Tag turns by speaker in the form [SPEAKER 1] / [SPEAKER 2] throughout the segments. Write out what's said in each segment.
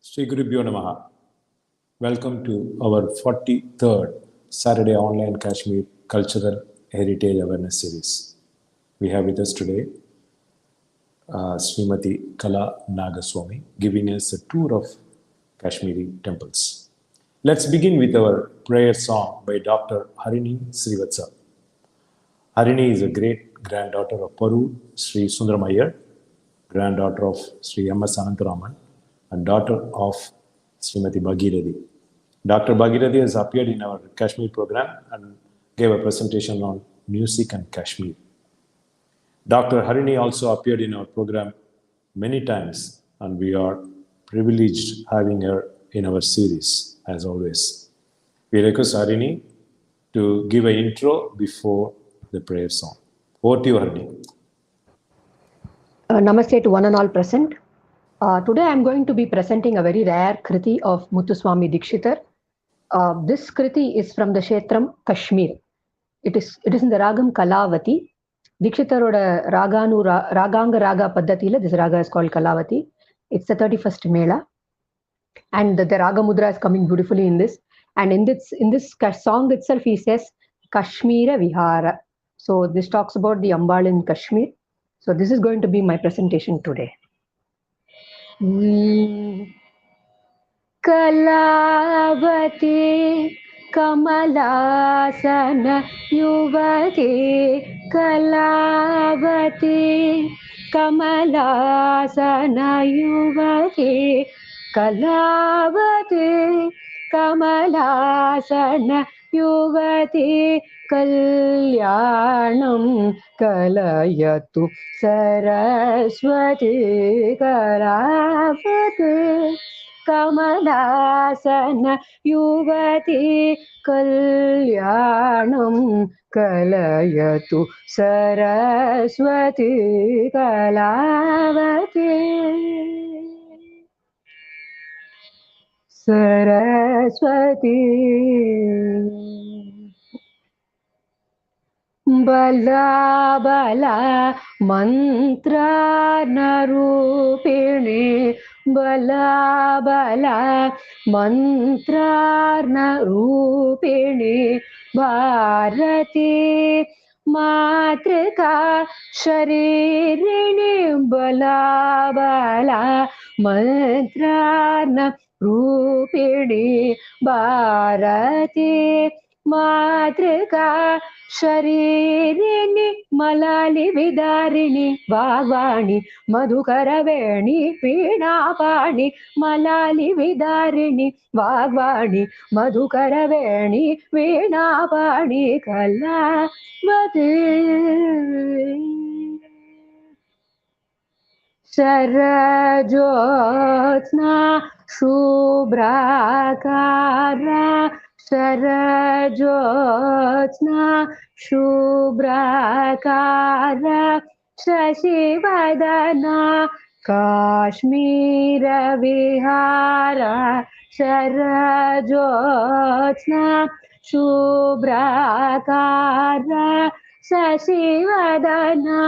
[SPEAKER 1] Sri Gurubhyo Namaha. Welcome to our 43rd Saturday Online Kashmir Cultural Heritage Awareness Series. We have with us today Srimati Kala Nagaswamy giving us a tour of Kashmiri temples. Let's begin with our prayer song by Dr. Harini Srivatsa. Harini is a great granddaughter of Paru Sri Sundaram Iyer, granddaughter of Sri M.S. Anantaraman, and daughter of Srimati Bhagirathi. Dr. Bhagirathi has appeared in our Kashmir program and gave a presentation on music and Kashmir. Dr. Harini also appeared in our program many times, and we are privileged having her in our series, as always. We request Harini to give an intro before the prayer song. Over to you, Harini.
[SPEAKER 2] Namaste to one and all present. Today I am going to be presenting a very rare Kriti of Muthuswami Dikshitar. This Kriti is from the Kshetram Kashmir. It is in the Ragam Kalavati. Dikshitaroda Raganga Raga Paddatila, this raga is called Kalavati. It's the 31st Mela. And the Raga Mudra is coming beautifully in this. And in this song itself, he says, Kashmira Vihara. So this talks about the Ambal in Kashmir. So this is going to be my presentation today. Kalavati Kamalasana Yuvati Kalavati Kamalasana Yuvati Kalavati Kamalasana Yuvati Kalyanam Kalayatu Saraswati Kalavati Kamalasana Yuvati Kalyanam Kalayatu Saraswati Kalavati Saraswati Bala Bala Mantra Narupini Bala Bala Mantra Narupini Bharati Matrika Sharirini Bala Bala Mantra Narupini Bharati Matrika Sharirini Malali Vidarini Vagvani Madhukaraveni Pinapani Malali Vidarini Vagvani Madhukaraveni Pinapani Kalavati Sarajotna Shubrakara Sarajotna Shubrakara Shashivadana Kashmira Vihara Sarajotna Shubrakara Shashivadana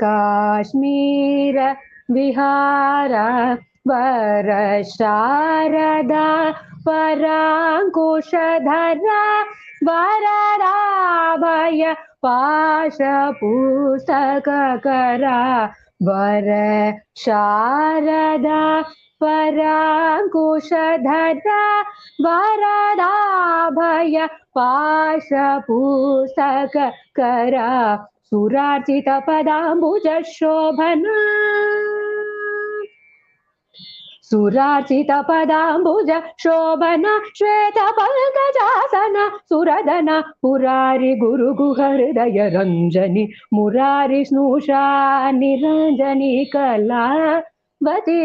[SPEAKER 2] Kashmira Vihara Varasharada Parankushadhara Vararabhaya Pasha Pustakakara Varasharada Parankushadhara Vararabhaya Pasha Pustakakara Surarchita Padambuja Shobhana Surarchita Padambuja Shobhana Shweta Palkajasana Suradana Purari Guru Guhardaya Ranjani Murari Snusha Niranjani Kalavati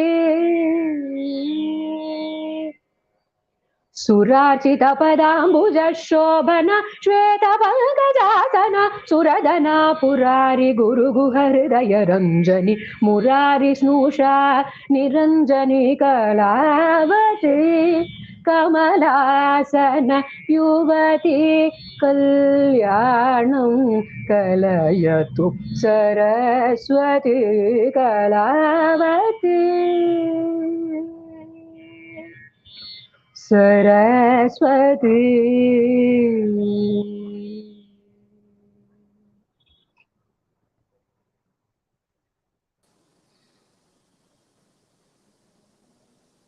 [SPEAKER 2] Surarchita Padambuja Shobhana Shweta Palkajasana Suradana Purari Guru Guhardaya Ranjani Murari Snusha Niranjani Kalavati Kamalasana Yuvati Kalyanam Kalayatu Saraswati Kalavati Saraswati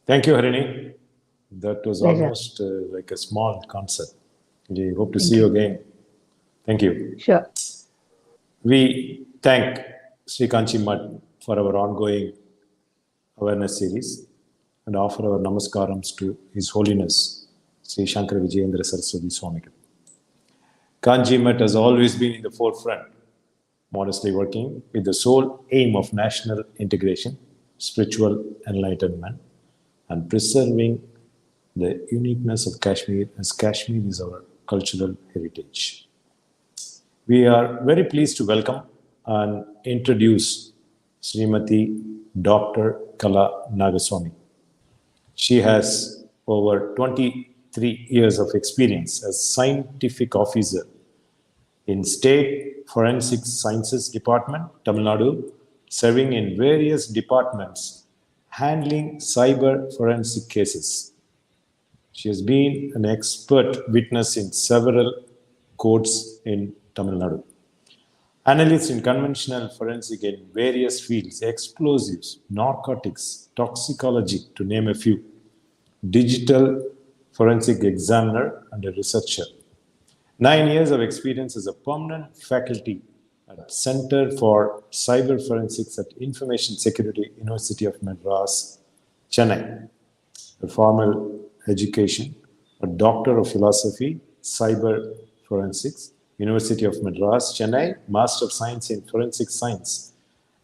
[SPEAKER 1] Thank you, Harini. That was
[SPEAKER 2] Pleasure.
[SPEAKER 1] almost like a small concert. We hope to
[SPEAKER 2] Thank
[SPEAKER 1] see you
[SPEAKER 2] you.
[SPEAKER 1] again. Thank you.
[SPEAKER 2] Sure.
[SPEAKER 1] We thank Sri Kanchi Mat for our ongoing awareness series and offer our namaskarams to His Holiness Sri Shankara Vijayendra Saraswati Swami. Kanchi Mat has always been in the forefront, modestly working with the sole aim of national integration, spiritual enlightenment, and preserving the uniqueness of Kashmir, as Kashmir is our cultural heritage. We are very pleased to welcome and introduce Srimati Dr. Kala Nagaswamy. She has over 23 years of experience as scientific officer in State Forensic Sciences Department, Tamil Nadu, serving in various departments handling cyber forensic cases. She has been an expert witness in several courts in Tamil Nadu. Analyst in conventional forensic in various fields, explosives, narcotics, toxicology, to name a few. Digital forensic examiner and a researcher. 9 years of experience as a permanent faculty at Center for Cyber Forensics at Information Security, University of Madras, Chennai. A formal education, a Doctor of Philosophy, Cyber Forensics, University of Madras, Chennai, Master of Science in Forensic Science,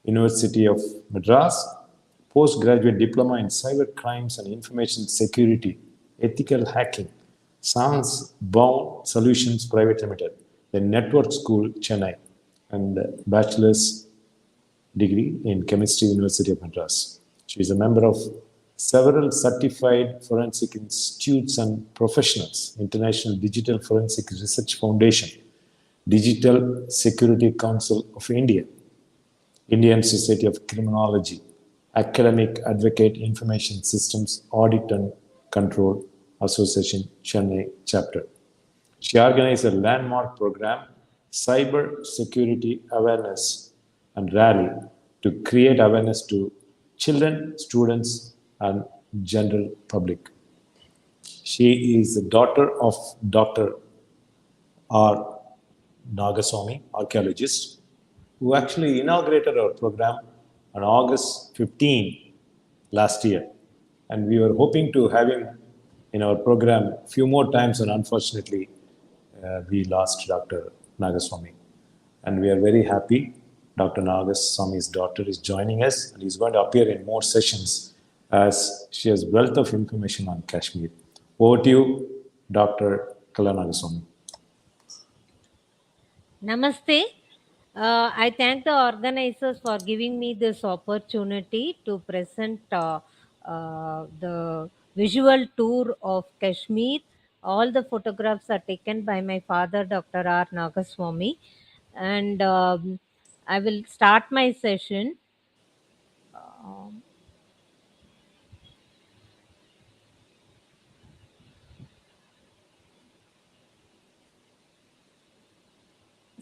[SPEAKER 1] University of Madras, Postgraduate Diploma in Cyber Crimes and Information Security, Ethical Hacking, Sans Bound Solutions Private Limited, the Network School, Chennai, and Bachelor's degree in Chemistry, University of Madras. She is a member of several certified forensic institutes and professionals, International Digital Forensic Research Foundation, Digital Security Council of India, Indian Society of Criminology, Academic Advocate Information Systems Audit and Control Association, Chennai chapter. She organized a landmark program, Cyber Security Awareness and Rally, to create awareness to children, students, and general public. She is the daughter of Dr. R. Nagaswamy, archaeologist, who actually inaugurated our program on August 15 last year. And we were hoping to have him in our program a few more times, and unfortunately, we lost Dr. Nagaswamy. And we are very happy Dr. Nagaswamy's daughter is joining us, and is going to appear in more sessions as she has wealth of information on Kashmir. Over to you, Dr. Kala Nagaswamy.
[SPEAKER 3] Namaste. I thank the organizers for giving me this opportunity to present the visual tour of Kashmir. All the photographs are taken by my father, Dr. R. Nagaswamy. And I will start my session.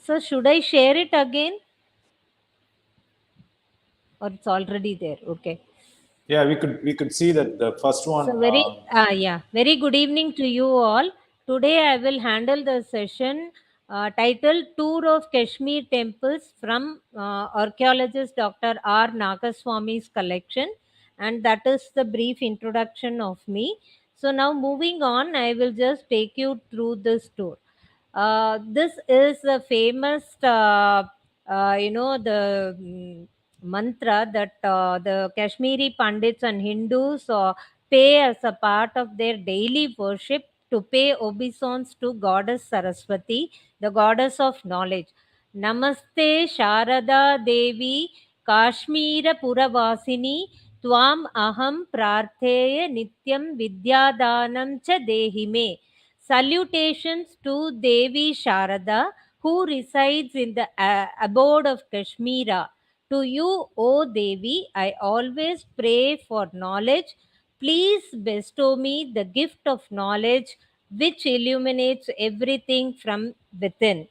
[SPEAKER 3] So should I share it again? Or it's already there? Okay.
[SPEAKER 1] Yeah, we could see that the first one.
[SPEAKER 3] So very good evening to you all. Today I will handle the session titled Tour of Kashmir Temples from Archaeologist Dr. R. Nagaswamy's collection, and that is the brief introduction of me. So now moving on, I will just take you through this tour. This is the famous, mantra that the Kashmiri Pandits and Hindus pay as a part of their daily worship to pay obeisance to Goddess Saraswati, the goddess of knowledge. Namaste Sharada Devi Kashmira Puravasini Tvam Aham Prartheya Nityam Vidyadanam Cha Dehime. Salutations to Devi Sharada, who resides in the abode of Kashmira. To you, O Devi, I always pray for knowledge. please bestow me the gift of knowledge which illuminates everything from within.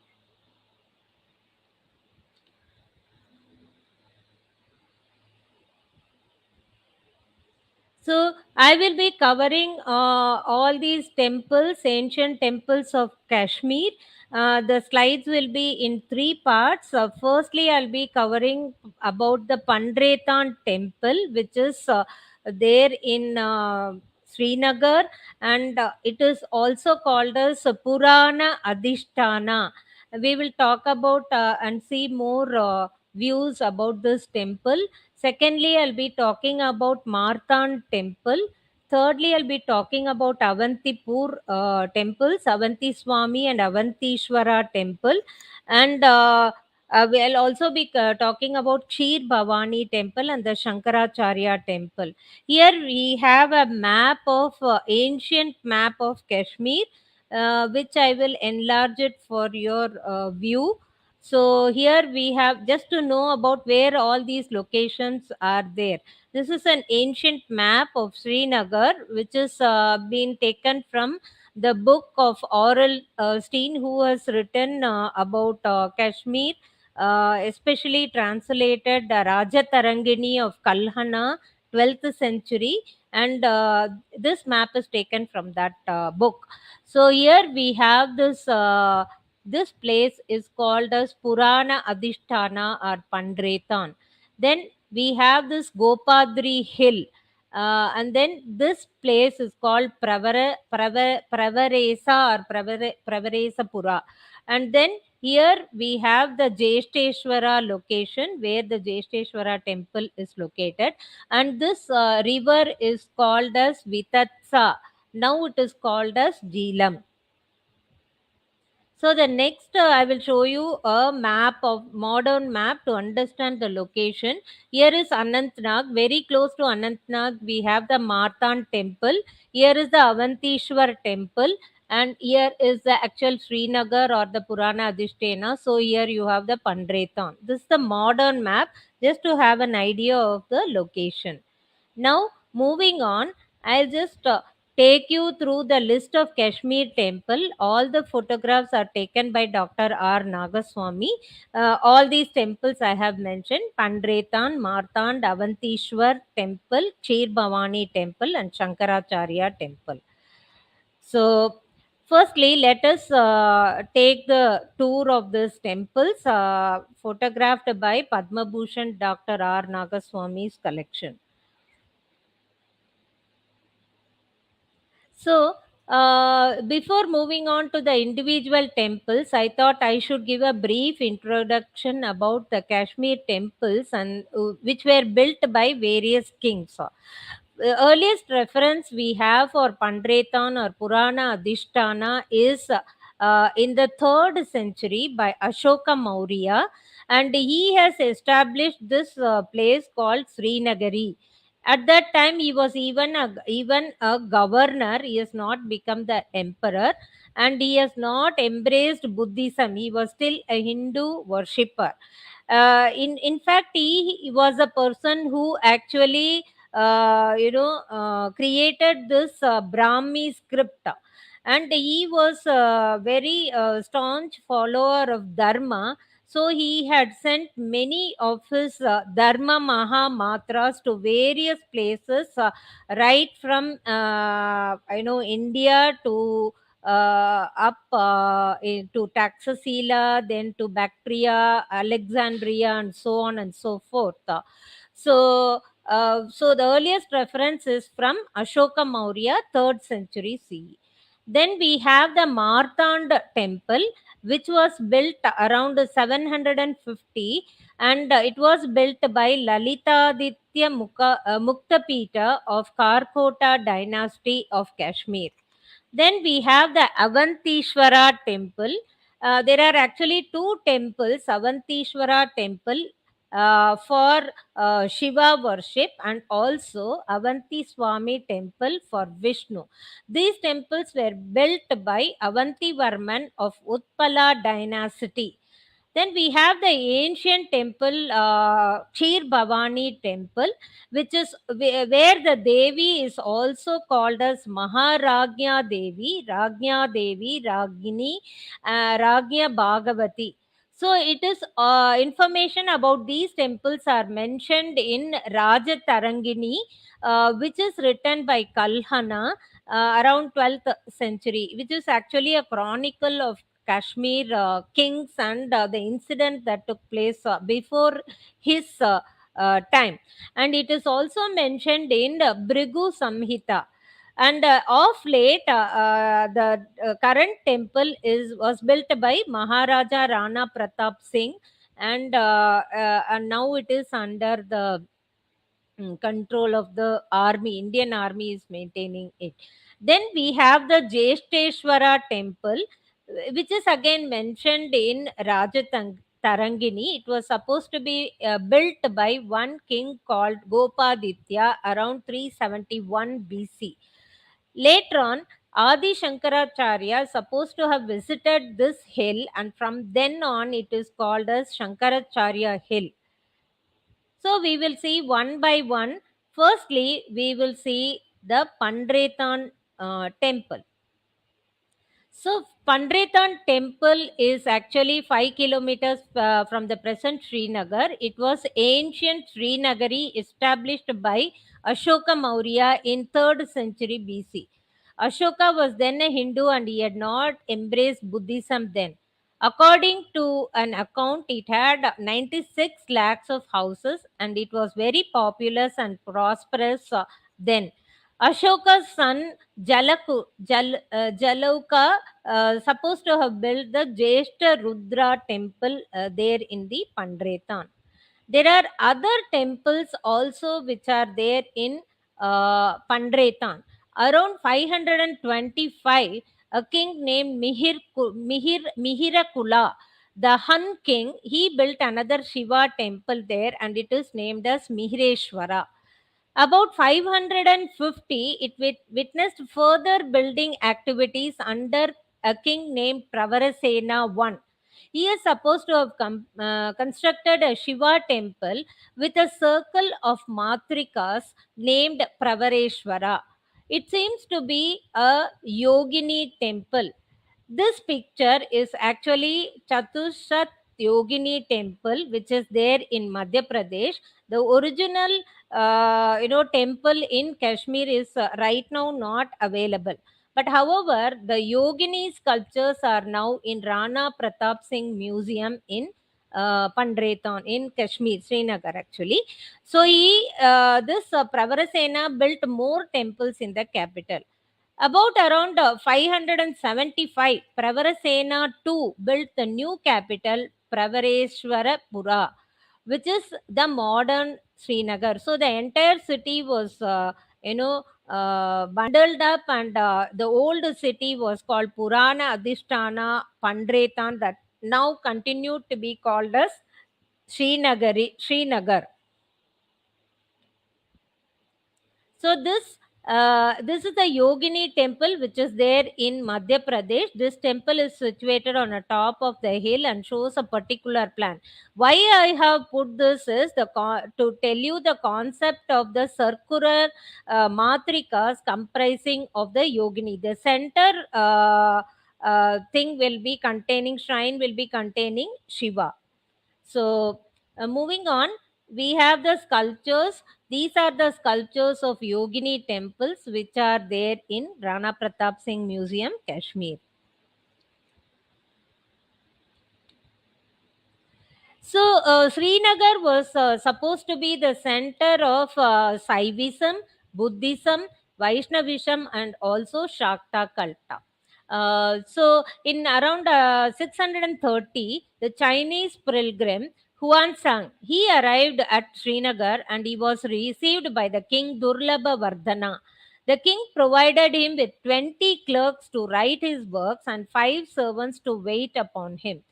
[SPEAKER 3] So I will be covering all these temples, ancient temples of Kashmir. The slides will be in three parts. Firstly, I'll be covering about the Pandraitan Temple, which is there in Srinagar, and it is also called as Purana Adhistana. We will talk about and see more views about this temple. Secondly, I'll be talking about Marthan Temple. Thirdly, I'll be talking about Avantipur temples, Avanti Swami and Avantishvara Temple. And we'll also be talking about Babani Temple and the Shankaracharya Temple. Here we have a map of ancient map of Kashmir, which I will enlarge it for your view. So here we have, just to know about where all these locations are there. This is an ancient map of Srinagar, which is been taken from the book of Oral Steen, who has written about Kashmir, especially translated Raja Tarangini of Kalhana, 12th century, and this map is taken from that book. So here we have this. This place is called as Purana Adhistana or Pandraitan. Then we have this Gopadri Hill. And then this place is called Pravaresa or Pravaresa. And then here we have the Jeshteshwara location where the Jeshteshwara temple is located. And this river is called as Vitatsa. Now it is called as Jhelum. So the next, I will show you a map of modern map to understand the location. Here is Anantnag. Very close to Anantnag, we have the Marthand Temple. Here is the Avantishwar Temple, and here is the actual Srinagar or the Purana Adhistana. So here you have the Pandraitan. This is the modern map, just to have an idea of the location. Now, moving on, I'll just take you through the list of Kashmir temple. All the photographs are taken by Dr. R. Nagaswamy. All these temples I have mentioned: Pandraitan, Marthand, Avantishwar Temple, Chir Bhavani Temple, and Shankaracharya Temple. So, firstly, let us take the tour of these temples, photographed by Padma Bhushan Dr. R. Nagaswamy's collection. So, before moving on to the individual temples, I thought I should give a brief introduction about the Kashmir temples and which were built by various kings. The earliest reference we have for Pandraitan or Purana Adhistana is in the 3rd century by Ashoka Maurya, and he has established this place called Srinagari. At that time, he was even a governor. He has not become the emperor, and he has not embraced Buddhism. He was still a Hindu worshipper. In fact, he was a person who actually created this Brahmi script, and he was a very staunch follower of Dharma. So he had sent many of his Dharma Maha Matras to various places, right from India to up to Taxila, then to Bactria, Alexandria, and so on and so forth. So the earliest reference is from Ashoka Maurya, 3rd century CE. Then we have the Marthand Temple, which was built around 750, and it was built by Lalitaditya Muktapita of Karkota dynasty of Kashmir. Then we have the Avantishwara Temple. There are actually two temples: Avantishwara Temple for Shiva worship, and also Avanti Swami Temple for Vishnu. These temples were built by Avanti Varman of Utpala dynasty. Then we have the ancient temple, Kshir Babani Temple, which is where the Devi is also called as Maharagna Devi, Ragna Devi, Ragini, Ragna Bhagavati. So it is information about these temples are mentioned in Rajatarangini, which is written by Kalhana around 12th century, which is actually a chronicle of Kashmir kings and the incident that took place before his time. And it is also mentioned in Brigu Samhita. And of late, the current temple is was built by Maharaja Rana Pratap Singh, and now it is under the control of the army. Indian army is maintaining it. Then we have the Jeshteshwara Temple, which is again mentioned in Tarangini. It was supposed to be built by one king called Gopaditya around 371 BC. Later on, Adi Shankaracharya is supposed to have visited this hill, and from then on it is called as Shankaracharya Hill. So we will see one by one. Firstly, we will see the Pandraitan Temple. So Pandraitan Temple is actually 5 kilometers from the present Srinagar. It was ancient Srinagari established by Ashoka Maurya in 3rd century BC. Ashoka was then a Hindu and he had not embraced Buddhism then. According to an account, it had 96 lakhs of houses and it was very populous and prosperous then. Ashoka's son Jalauka supposed to have built the Jeshta Rudra temple there in the Pandraitan. There are other temples also which are there in Pandraitan. Around 525, a king named Mihirakula, the Hun king, he built another Shiva temple there and it is named as Mihireshwara. About 550, it witnessed further building activities under a king named Pravarasena I. He is supposed to have constructed a Shiva temple with a circle of matrikas named Pravareshwara. It seems to be a Yogini temple. This picture is actually Chatushat Yogini Temple, which is there in Madhya Pradesh. The original, temple in Kashmir is right now not available. But however, the Yogini sculptures are now in Rana Pratap Singh Museum in Pandraitan in Kashmir, Srinagar actually. So this Pravarasena built more temples in the capital. About around 575, Pravarasena II built the new capital, Pravareshwarapura, which is the modern Srinagar. So the entire city was, bundled up, and the old city was called Purana Adhistana Pandraitan, that now continued to be called as Srinagar. So this is the Yogini temple which is there in Madhya Pradesh. This temple is situated on the top of the hill and shows a particular plan. Why I have put this is to tell you the concept of the circular matrikas comprising of the Yogini. The center thing will be containing shrine will be containing Shiva. So, moving on, we have the sculptures. These are the sculptures of Yogini temples which are there in Rana Pratap Singh Museum, Kashmir. So, Srinagar was supposed to be the center of Saivism, Buddhism, Vaishnavism, and also Shakta Kalta. In around 630, the Chinese pilgrim Huansang, he arrived at Srinagar and he was received by the king Durlabha Vardhana. The king provided him with 20 clerks to write his works and 5 servants to wait upon him.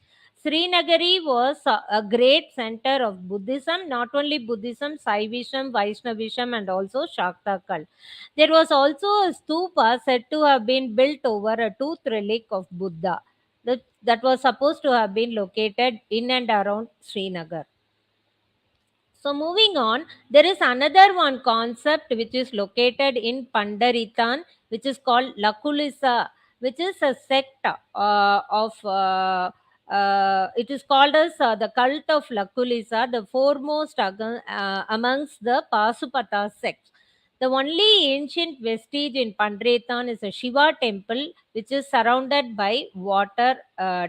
[SPEAKER 3] Srinagari was a great center of Buddhism, not only Buddhism, Saivism, Vaishnavism, and also Shakta cult. There was also a stupa said to have been built over a tooth relic of Buddha. that was supposed to have been located in and around Srinagar. So moving on, there is another one concept which is located in Pandaritan, which is called Lakulissa, which is a sect of. It is called as the Cult of Lakulissa, the foremost amongst the Pasupata sects. The only ancient vestige in Pandraitan is a Shiva temple, which is surrounded by water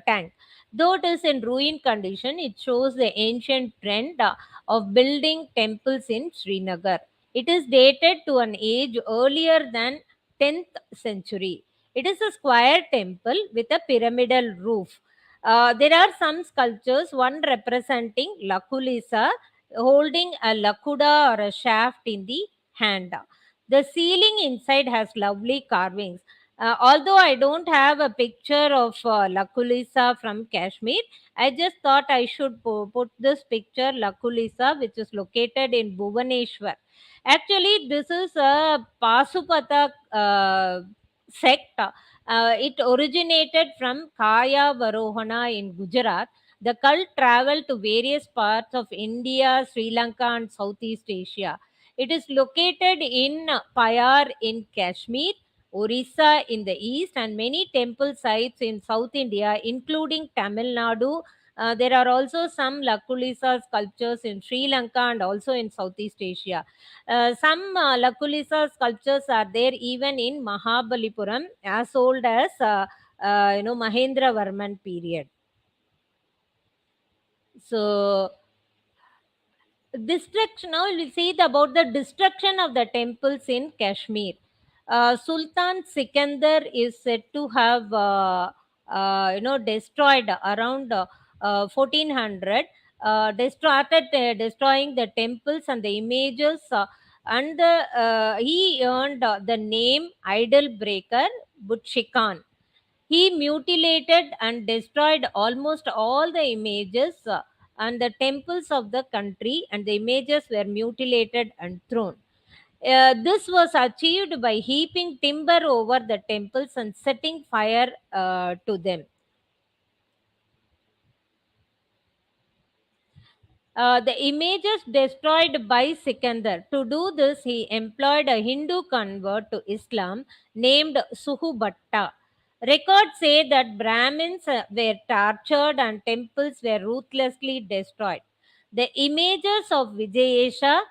[SPEAKER 3] tank. Though it is in ruin condition, it shows the ancient trend of building temples in Srinagar. It is dated to an age earlier than 10th century. It is a square temple with a pyramidal roof. There are some sculptures, one representing Lakulisa holding a lakuda or a shaft in the hand. The ceiling inside has lovely carvings. Although I don't have a picture of Lakulisa from Kashmir, I just thought I should put this picture Lakulisa, which is located in Bhubaneswar. Actually, this is a Pasupata sect. It originated from Kaya Varohana in Gujarat. The cult traveled to various parts of India, Sri Lanka, and Southeast Asia. It is located in Payar in Kashmir, Orissa in the east, and many temple sites in South India, including Tamil Nadu. There are also some Lakulisa sculptures in Sri Lanka and also in Southeast Asia. Some Lakulisa sculptures are there even in Mahabalipuram, as old as Mahendra Varman period. So destruction, now we'll see about the destruction of the temples in Kashmir. Sultan Sikandar is said to have destroyed around 1400, started destroying the temples and the images, and he earned the name idol breaker Butchikan. He mutilated and destroyed almost all the images and the temples of the country, and the images were mutilated and thrown. This was achieved by heaping timber over the temples and setting fire to them. The images destroyed by Sikandar. To do this, he employed a Hindu convert to Islam named Suhubhatta. Records say that Brahmins were tortured and temples were ruthlessly destroyed. The images of Vijayesha,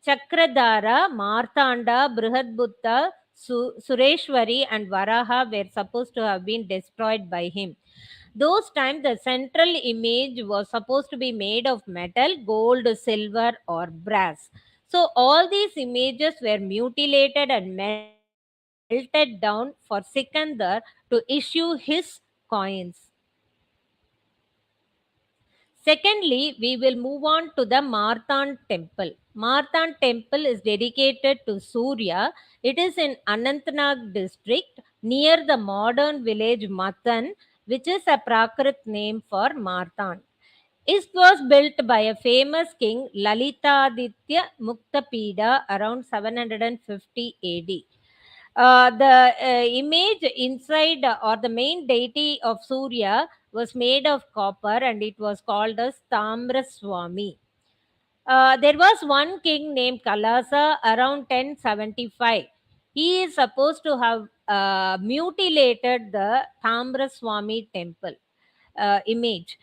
[SPEAKER 3] Chakradhara, Marthanda, Brihadbutta, Sureshwari, and Varaha were supposed to have been destroyed by him. Those times, the central image was supposed to be made of metal, gold, silver, or brass. So, all these images were mutilated and melted down for Sikandar to issue his coins. Secondly, we will move on to the Marthan Temple. Marthan Temple is dedicated to Surya. It is in Anantnag district near the modern village Mathan, which is a Prakrit name for Marthan. It was built by a famous king Lalitaditya Muktapida around 750 AD. The image inside or the main deity of Surya was made of copper, and it was called as Tamraswami. There was one king named Kalasa around 1075. He is supposed to have mutilated the Tamraswami temple image.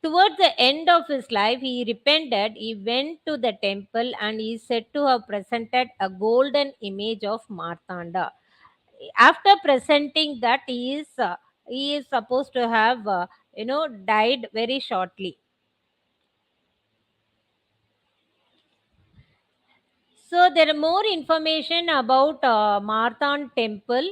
[SPEAKER 3] Towards the end of his life, he repented. He went to the temple and he is said to have presented a golden image of Martanda. After presenting that, he is supposed to have died very shortly. So there are more information about Marthan Temple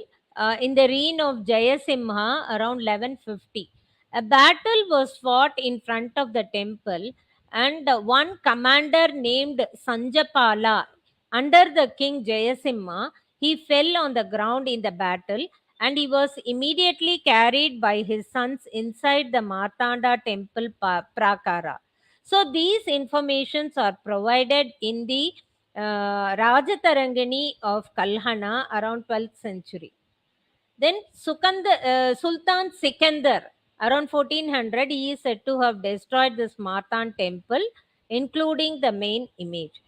[SPEAKER 3] in the reign of Jayasimha around 1150. A battle was fought in front of the temple, and one commander named Sanjapala, under the king Jayasimha, he fell on the ground in the battle, and he was immediately carried by his sons inside the Martanda temple prakara. So these informations are provided in the Rajatarangani of Kalhana around 12th century. Then Sultan Sikandar, around 1400, he is said to have destroyed this Marthan temple, including the main image.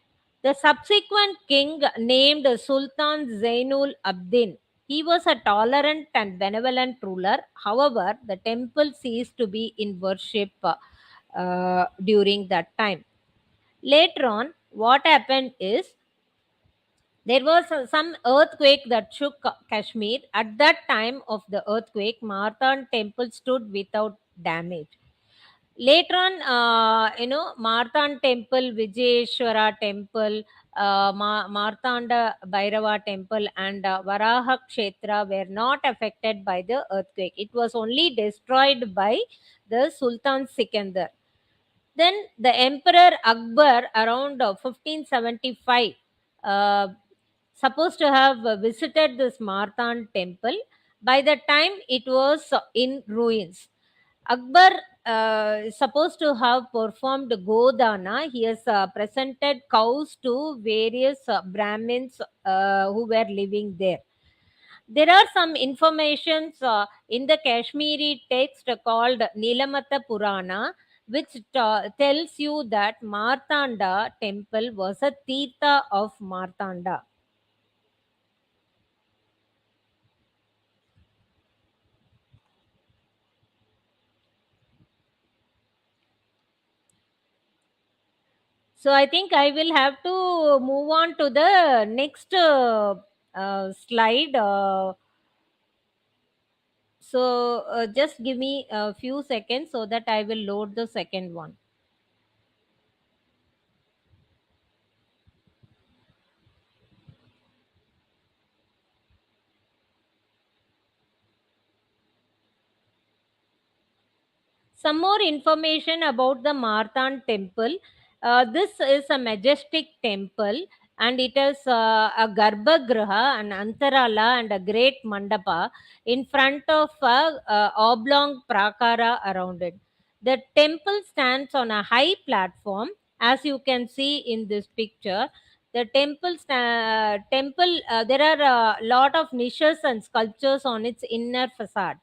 [SPEAKER 3] The subsequent king, named Sultan Zainul Abdin, he was a tolerant and benevolent ruler. However, the temple ceased to be in worship during that time. Later on, what happened is there was some earthquake that shook Kashmir. At that time of the earthquake, Marthan Temple stood without damage. Later on, Marthan Temple, Vijayeshwara Temple, Marthanda Bhairava Temple, and Varaha Kshetra were not affected by the earthquake. It was only destroyed by the Sultan Sikandar. Then the Emperor Akbar, around 1575, uh, supposed to have visited this Marthan temple. By the time it was in ruins, Akbar is supposed to have performed Godana. He has presented cows to various Brahmins who were living there. There are some informations in the Kashmiri text called Nilamata Purana, which tells you that Marthanda temple was a Tirtha of Marthanda. So I think I will have to move on to the next slide. Just give me a few seconds so that I will load the second one. Some more information about the Marthan Temple. This is a majestic temple, and it has a Garbhagriha, an Antarala, and a great Mandapa in front of a oblong prakara around it. The temple stands on a high platform, as you can see in this picture. The temple, there are a lot of niches and sculptures on its inner facade.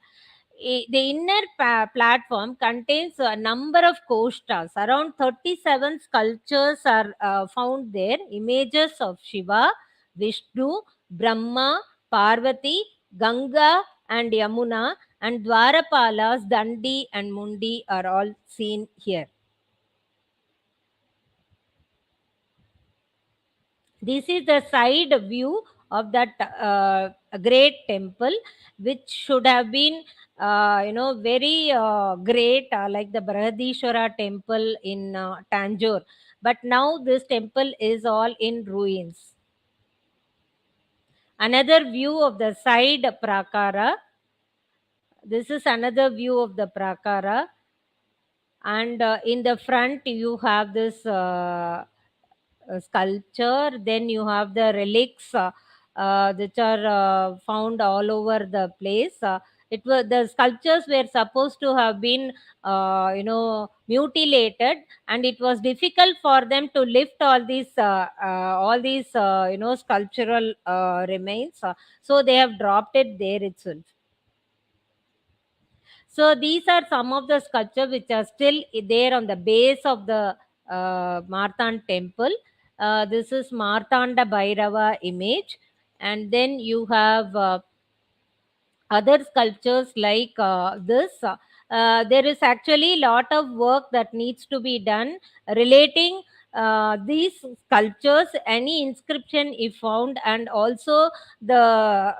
[SPEAKER 3] The inner platform contains a number of kostas. Around 37 sculptures are found there. Images of Shiva, Vishnu, Brahma, Parvati, Ganga, and Yamuna, and Dwarapalas, Dandi, and Mundi are all seen here. This is the side view of that great temple, which should have been very great, like the Brihadishwara temple in Tanjore. But now this temple is all in ruins. Another view of the side prakara. This is another view of the prakara, and in the front you have this sculpture. Then you have the relics which are found all over the place. It was the sculptures were supposed to have been mutilated, and it was difficult for them to lift all these sculptural remains, so they have dropped it there itself. So these are some of the sculptures which are still there on the base of the Marthan temple. This is Marthanda Bhairava image, and then you have other sculptures like this. There is actually lot of work that needs to be done relating these sculptures, any inscription if found, and also the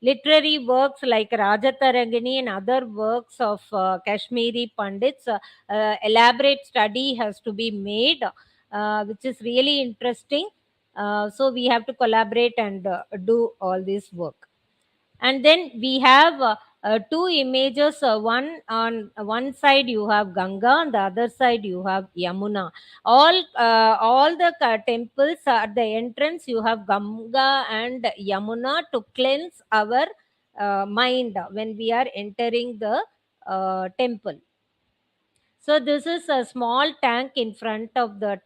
[SPEAKER 3] literary works like Rajatarangini and other works of Kashmiri Pandits. Elaborate study has to be made, which is really interesting. So we have to collaborate and do all this work. And then we have two images. One on one side you have Ganga, on the other side you have Yamuna. All the temples at the entrance you have Ganga and Yamuna to cleanse our mind when we are entering the temple. So this is a small tank in front of that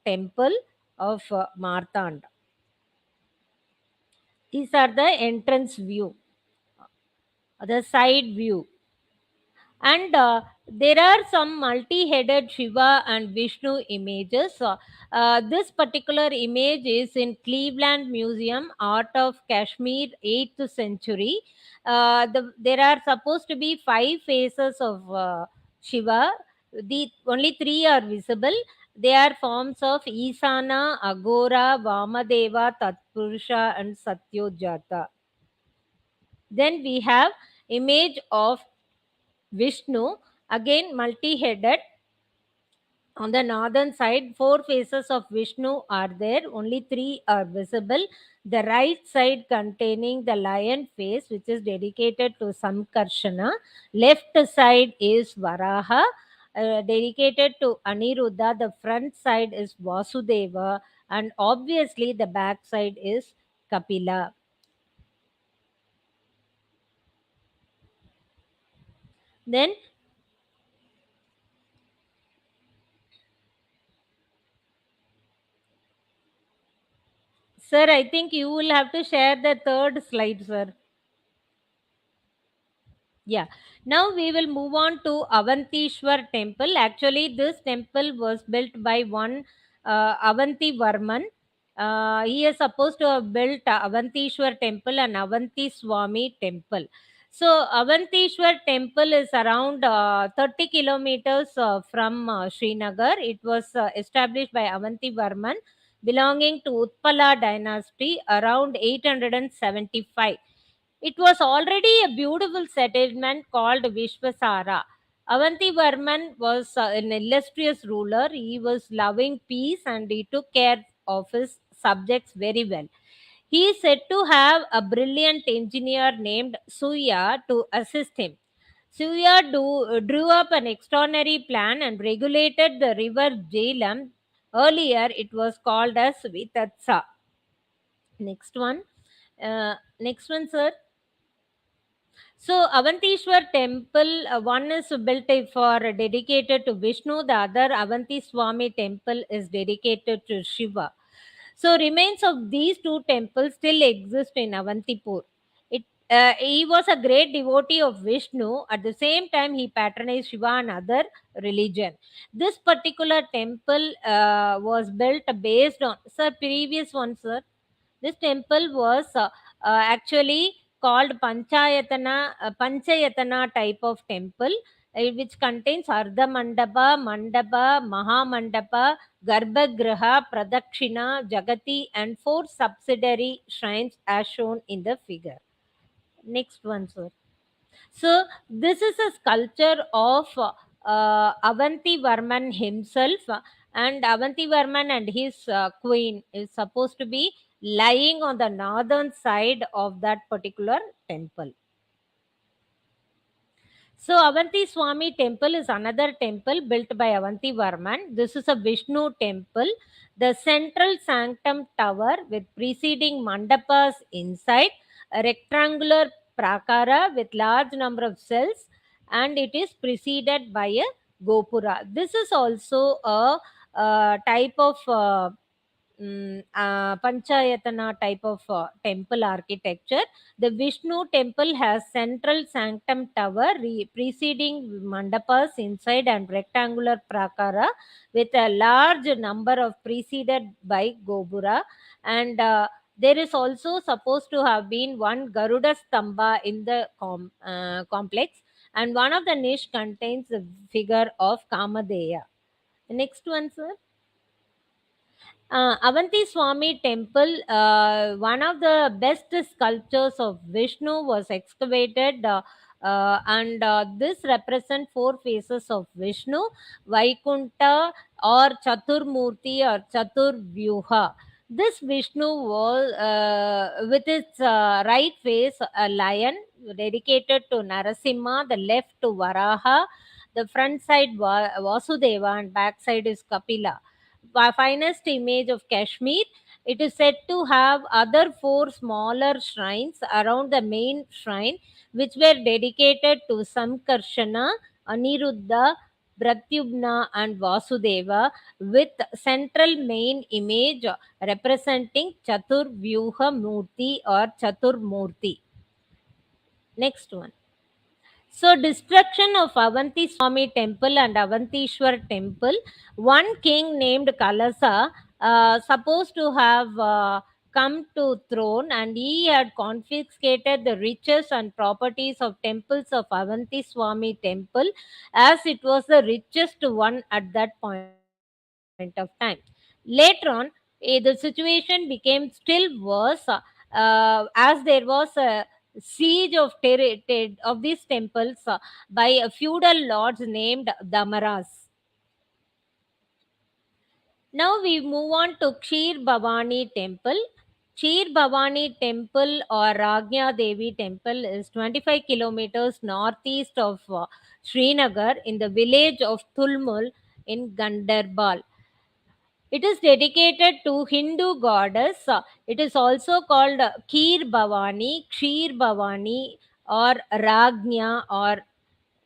[SPEAKER 3] temple of Marthand. These are the entrance view, the side view. And there are some multi-headed Shiva and Vishnu images. This particular image is in Cleveland Museum, Art of Kashmir, 8th century. There are supposed to be five faces of Shiva. The only three are visible. They are forms of Isana, Agora, Vamadeva, Tatpurusha, and Satyojata. Then we have image of Vishnu, again multi-headed. On the northern side, four faces of Vishnu are there, only three are visible. The right side containing the lion face, which is dedicated to Samkarshana. Left side is Varaha, dedicated to Aniruddha. The front side is Vasudeva, and obviously the back side is Kapila. Then, sir, I think you will have to share the third slide, sir. Yeah. Now we will move on to Avantishwar Temple. Actually, this temple was built by one Avanti Varman. He is supposed to have built Avantishwar Temple and Avanti Swami Temple. So, Avantishwar Temple is around 30 kilometers from Srinagar. It was established by Avanti Varman, belonging to Utpala dynasty around 875. It was already a beautiful settlement called Vishwasara. Avantivarman was an illustrious ruler. He was loving peace and he took care of his subjects very well. He is said to have a brilliant engineer named Suya to assist him. Drew up an extraordinary plan and regulated the river Jhelum. Earlier, it was called as Vitatsa. Next one. Next one, sir. So Avantishwar Temple, one is built for dedicated to Vishnu, the other Avanti Swami Temple is dedicated to Shiva. So remains of these two temples still exist in Avantipur. He was a great devotee of Vishnu. At the same time, he patronized Shiva and other religion. This particular temple was built based on, sir, previous one, sir. This temple was actually called Panchayatana type of temple, which contains Ardha Mandapa, Mandapa, Mahamandapa, Garbhagriha, Pradakshina, Jagati, and four subsidiary shrines as shown in the figure. Next one, sir. So this is a sculpture of Avanti Varman himself, and Avanti Varman and his queen is supposed to be lying on the northern side of that particular temple. So Avanti Swami Temple is another temple built by Avanti Varman. This is a Vishnu temple. The central sanctum tower with preceding mandapas inside, a rectangular prakara with large number of cells, and it is preceded by a gopura. This is also a, type of Panchayatana type of temple architecture. The Vishnu temple has central sanctum tower preceding mandapas inside and rectangular prakara with a large number of preceded by gopura, and there is also supposed to have been one Garuda Stamba in the complex, and one of the niche contains the figure of Kamadeya. The next one, sir. Avanti Swami Temple, one of the best sculptures of Vishnu was excavated, and this represents four faces of Vishnu, Vaikunta or Chaturmurti or Chaturvyuha. This Vishnu was, with its right face, a lion dedicated to Narasimha, the left to Varaha, the front side Vasudeva, and back side is Kapila. Finest image of Kashmir. It is said to have other four smaller shrines around the main shrine, which were dedicated to Samkarshana, Aniruddha, Pratyumna, and Vasudeva, with central main image representing Chaturvyuha Murti or Chaturmurti. Next one. So, destruction of Avanti Swami Temple and Avantishwar Temple. One king named Kalasa, supposed to have come to throne, and he had confiscated the riches and properties of temples of Avanti Swami Temple, as it was the richest one at that point of time. Later on, the situation became still worse, as there was a siege of of these temples by feudal lords named Damaras. Now we move on to Kshir Bhavani Temple. Kshir Bhavani Temple or Ragna Devi Temple is 25 kilometers northeast of Srinagar in the village of Tulmul in Gandarbal. It is dedicated to Hindu goddess. It is also called Kheer Bhavani, Kshir Bhavani, or Ragnya, or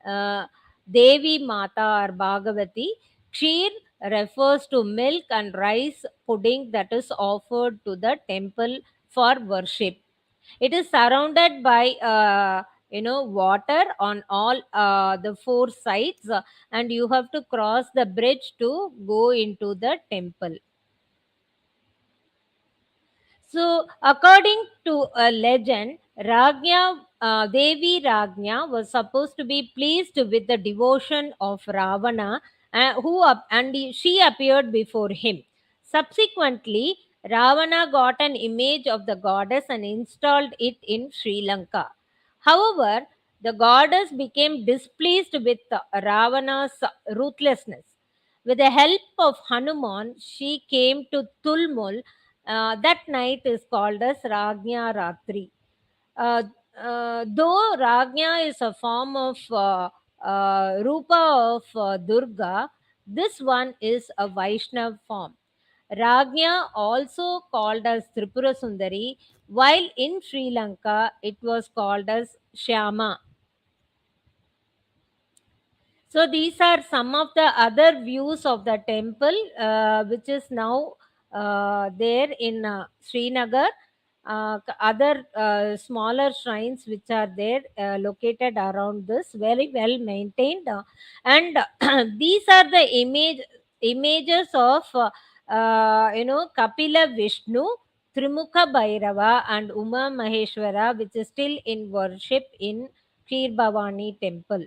[SPEAKER 3] uh, Devi Mata or Bhagavati. Kheer refers to milk and rice pudding that is offered to the temple for worship. It is surrounded by water on all the four sides, and you have to cross the bridge to go into the temple. So, according to a legend, Devi Ragna was supposed to be pleased with the devotion of Ravana, she appeared before him. Subsequently, Ravana got an image of the goddess and installed it in Sri Lanka. However, the goddess became displeased with Ravana's ruthlessness. With the help of Hanuman, she came to Tulmul. That night is called as Ragna Ratri. Uh, though Ragna is a form of Rupa of Durga, this one is a Vaishnav form. Ragna, also called as Tripura Sundari, while in Sri Lanka it was called as Shyama. So these are some of the other views of the temple, which is now there in Srinagar. Other smaller shrines which are there located around this, very well maintained, and these are the images of Kapila Vishnu, Trimukha Bhairava, and Uma Maheshwara, which is still in worship in Kheer Bhavani temple.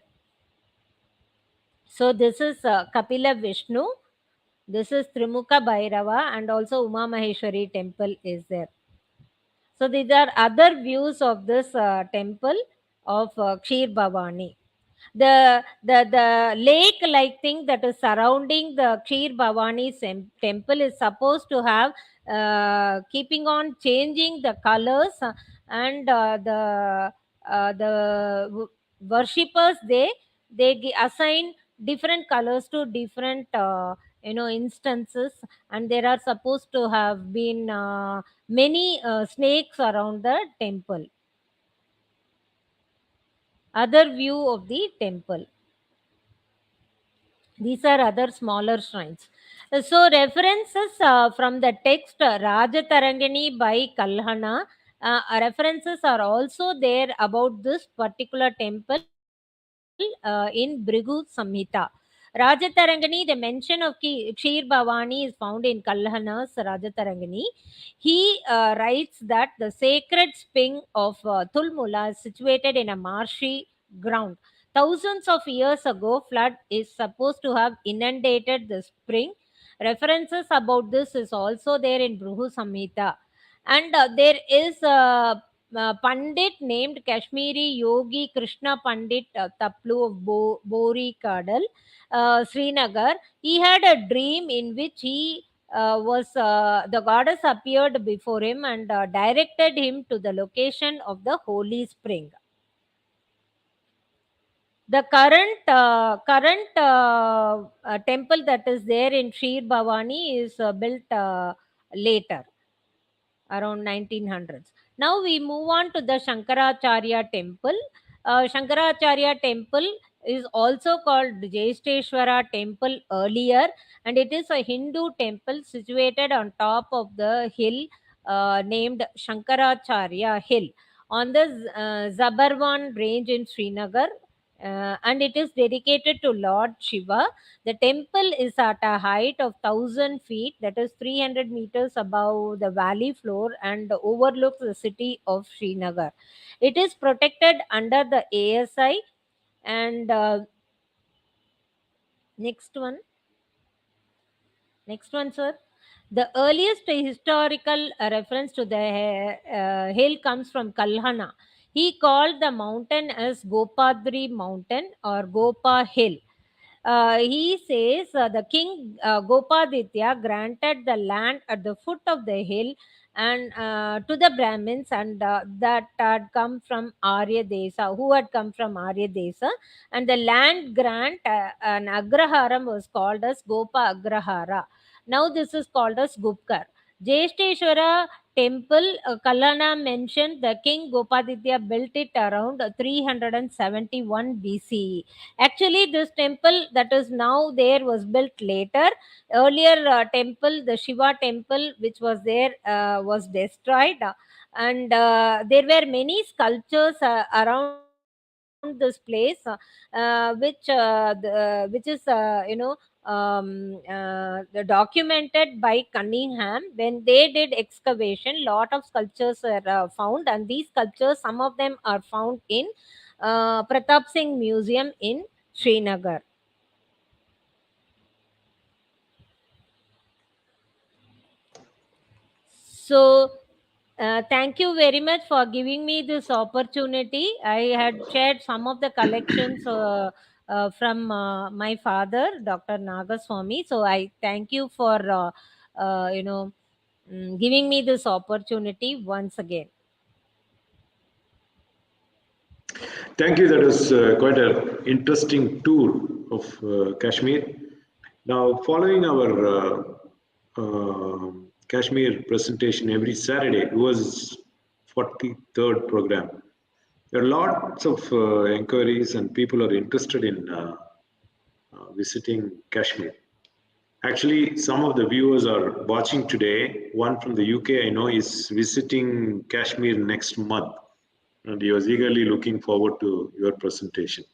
[SPEAKER 3] So this is Kapila Vishnu, this is Trimukha Bhairava, and also Uma Maheshwari temple is there. So these are other views of this temple of Kshir Bhavani. The lake like thing that is surrounding the Kshir Bhavani temple is supposed to have keeping on changing the colors, and the worshippers, they assign different colors to different instances, and there are supposed to have been many snakes around the temple. Other view of the temple, these are other smaller shrines. So references from the text Rajatarangani by Kalhana, references are also there about this particular temple in Bhrigu Samhita. Rajatarangani, the mention of Kshir Bhavani is found in Kalhana's Rajatarangani. He writes that the sacred spring of Tulmula is situated in a marshy ground. Thousands of years ago, flood is supposed to have inundated the spring. References about this is also there in Bruhu Samhita. And there is a Pandit named Kashmiri Yogi Krishna Pandit Taplu of Bori Kadal, Srinagar. He had a dream in which the goddess appeared before him and directed him to the location of the holy spring. The current temple that is there in Sri Bhavani is built later, around 1900s. Now we move on to the Shankaracharya Temple. Shankaracharya Temple is also called Jesteshwara Temple earlier, and it is a Hindu temple situated on top of the hill named Shankaracharya Hill on the Zabarwan range in Srinagar, and it is dedicated to Lord Shiva. The temple is at a height of 1,000 feet, that is 300 meters above the valley floor, and overlooks the city of Srinagar. It is protected under the ASI. And next one. Next one, sir. The earliest historical reference to the hill comes from Kalhana. He called the mountain as Gopadri Mountain or Gopa Hill. He says the king Gopaditya granted the land at the foot of the hill and to the Brahmins, and that had come from Arya Desa, who had come from Arya Desa, and the land grant an Agraharam was called as Gopa Agrahara. Now this is called as Gupkar. Jesteshwara Temple, Kalana mentioned the king Gopaditya built it around 371 BCE. Actually, this temple that is now there was built later. Earlier temple, the Shiva temple, which was there, was destroyed, and there were many sculptures around this place, which is documented by Cunningham. When they did excavation, lot of sculptures were found, and these sculptures, some of them are found in Pratap Singh Museum in Srinagar. So, thank you very much for giving me this opportunity. I had shared some of the collections from my father, Dr. Nagaswamy. So, I thank you for giving me this opportunity once again.
[SPEAKER 1] Thank you. That was quite an interesting tour of Kashmir. Now, following our Kashmir presentation every Saturday, it was 43rd program. There are lots of inquiries and people are interested in visiting Kashmir. Actually, some of the viewers are watching today. One from the UK, I know, is visiting Kashmir next month, and he was eagerly looking forward to your presentation.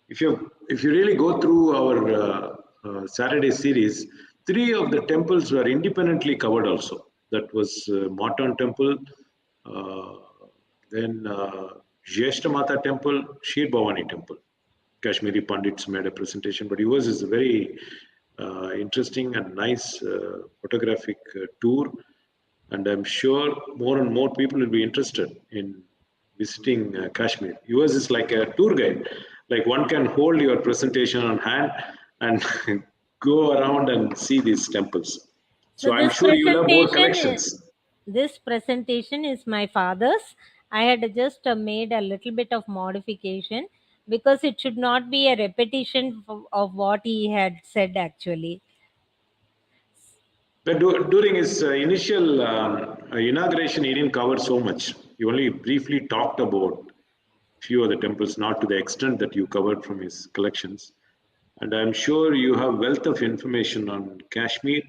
[SPEAKER 1] If you really go through our Saturday series, three of the temples were independently covered. Also, that was Marthand Temple, uh, then Jeshtamata Temple, Shir Babani Temple. Kashmiri Pandits made a presentation, but yours is a very interesting and nice photographic tour, and I'm sure more and more people will be interested in visiting Kashmir. Yours is like a tour guide, like one can hold your presentation on hand and go around and see these temples.
[SPEAKER 3] So
[SPEAKER 1] So I'm sure you will have more collections.
[SPEAKER 3] this presentation is my father's. I had just made a little bit of modification because it should not be a repetition of what he had said actually.
[SPEAKER 1] But during his initial inauguration, he didn't cover so much. He only briefly talked about few of the temples, not to the extent that you covered from his collections. And I'm sure you have wealth of information on Kashmir,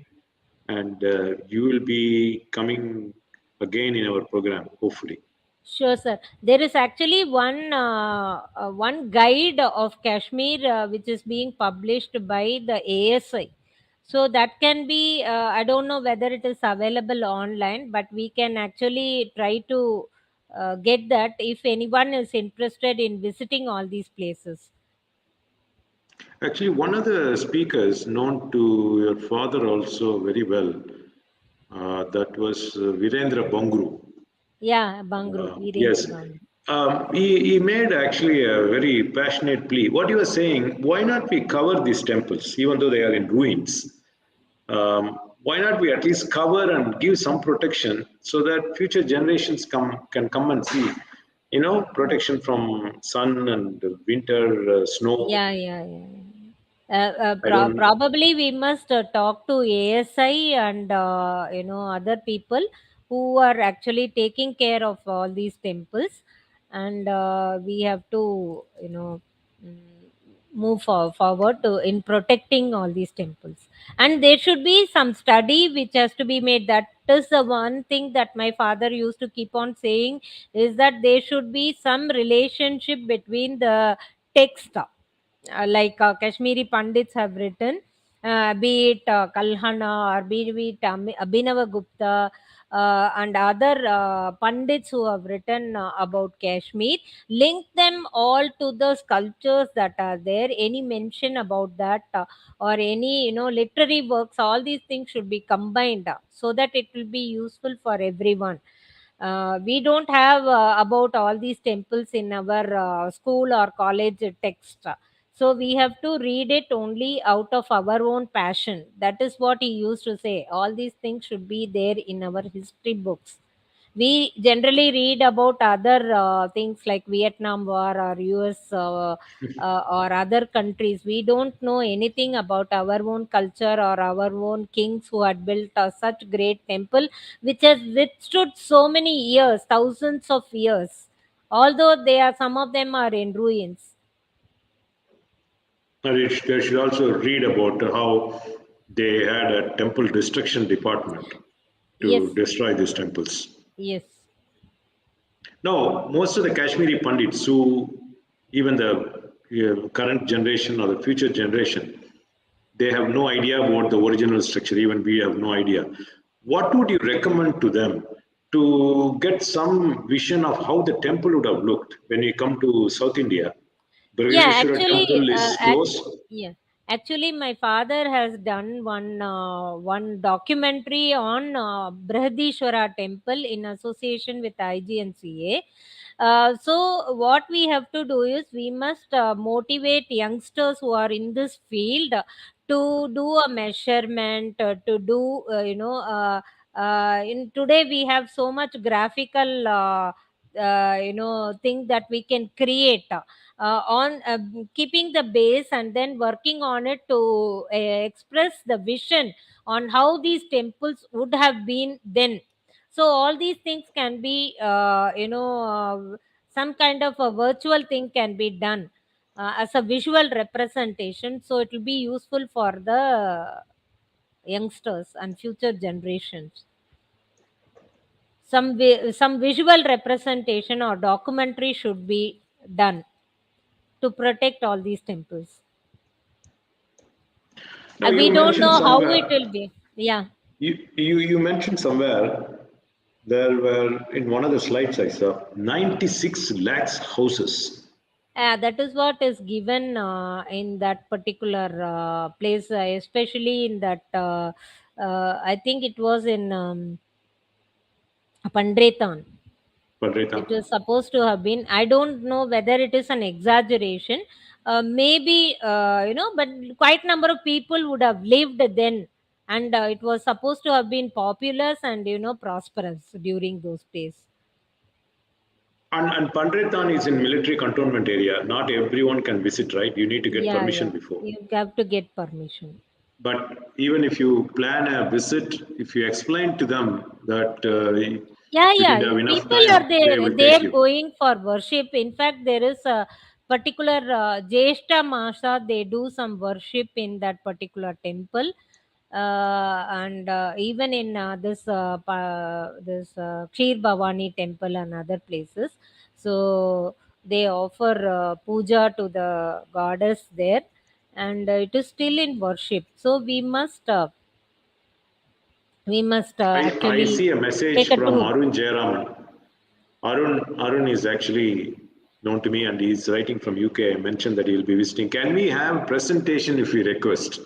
[SPEAKER 1] and you will be coming again in our program, hopefully.
[SPEAKER 3] Sure, sir. There is actually one guide of Kashmir which is being published by the ASI. So that can be. I don't know whether it is available online, but we can actually try to get that if anyone is interested in visiting all these places.
[SPEAKER 1] Actually, one of the speakers known to your father also very well, that was Virendra Bangru.
[SPEAKER 3] Yeah, Bangru, Virendra
[SPEAKER 1] Yes.
[SPEAKER 3] Bangru.
[SPEAKER 1] He made actually a very passionate plea. What you were saying, why not we cover these temples, even though they are in ruins? Why not we at least cover and give some protection so that future generations can come and see, protection from sun and winter, snow.
[SPEAKER 3] Yeah, yeah, yeah.
[SPEAKER 1] I don't.
[SPEAKER 3] Probably we must talk to ASI and other people who are actually taking care of all these temples, and we have to move forward to in protecting all these temples. And there should be some study which has to be made. That is the one thing that my father used to keep on saying, is that there should be some relationship between the text, like Kashmiri Pandits have written, be it Kalhana or be it Abhinava Gupta, and other Pandits who have written about Kashmir, link them all to the sculptures that are there. Any mention about that, or any literary works, all these things should be combined, so that it will be useful for everyone. We don't have about all these temples in our school or college text, so we have to read it only out of our own passion. That is what he used to say. All these things should be there in our history books. We generally read about other things like Vietnam War or US, or other countries. We don't know anything about our own culture or our own kings who had built such great temple, which has withstood so many years, thousands of years, although they are, some of them are in ruins.
[SPEAKER 1] And they should also read about how they had a temple destruction department
[SPEAKER 3] Yes,
[SPEAKER 1] to destroy these temples.
[SPEAKER 3] yes.
[SPEAKER 1] Now, most of the Kashmiri Pandits, who even the current generation or the future generation, they have no idea about the original structure. Even we have no idea. What would you recommend to them to get some vision of how the temple would have looked when we come to South India?
[SPEAKER 3] Yeah,
[SPEAKER 1] Brihadishwara
[SPEAKER 3] actually,
[SPEAKER 1] Temple is close.
[SPEAKER 3] yeah, actually, my father has done one documentary on Brihadishwara Temple in association with IGNCA. So what we have to do is we must motivate youngsters who are in this field to do a measurement, to do in today we have so much graphical thing that we can create, on keeping the base and then working on it to express the vision on how these temples would have been then. So all these things can be some kind of a virtual thing can be done as a visual representation, so it will be useful for the youngsters and future generations. Some visual representation or documentary should be done to protect all these temples.
[SPEAKER 1] Now,
[SPEAKER 3] We
[SPEAKER 1] you
[SPEAKER 3] don't
[SPEAKER 1] mentioned
[SPEAKER 3] know how it
[SPEAKER 1] somewhere,
[SPEAKER 3] will be. Yeah.
[SPEAKER 1] you mentioned somewhere there were in one of the slides I saw 96 lakhs houses.
[SPEAKER 3] That is what is given in that particular place, especially in that. I think it was in Pandraitan.
[SPEAKER 1] Pandraitan.
[SPEAKER 3] It was supposed to have been. I don't know whether it is an exaggeration. Maybe but quite number of people would have lived then, and it was supposed to have been populous and prosperous during those days.
[SPEAKER 1] And Pandraitan is in military cantonment area. Not everyone can visit, right? You need to get
[SPEAKER 3] Yeah,
[SPEAKER 1] permission
[SPEAKER 3] yeah.
[SPEAKER 1] before.
[SPEAKER 3] You have to get permission.
[SPEAKER 1] But even if you plan a visit, if you explain to them that
[SPEAKER 3] Yeah,
[SPEAKER 1] you
[SPEAKER 3] yeah.
[SPEAKER 1] didn't have enough
[SPEAKER 3] People are
[SPEAKER 1] time, they
[SPEAKER 3] there.
[SPEAKER 1] will
[SPEAKER 3] They
[SPEAKER 1] take
[SPEAKER 3] are
[SPEAKER 1] you.
[SPEAKER 3] going for worship. In fact, there is a particular Jeshta Masa. They do some worship in that particular temple, and even in this Kshir Bhavani Temple and other places. So they offer puja to the goddess there, and it is still in worship. So we must
[SPEAKER 1] I
[SPEAKER 3] actually
[SPEAKER 1] see a
[SPEAKER 3] take
[SPEAKER 1] message
[SPEAKER 3] a
[SPEAKER 1] from
[SPEAKER 3] tour.
[SPEAKER 1] Arun Jayaraman. Arun is actually known to me and he's writing from UK. I mentioned that he'll be visiting. Can we have presentation if we request?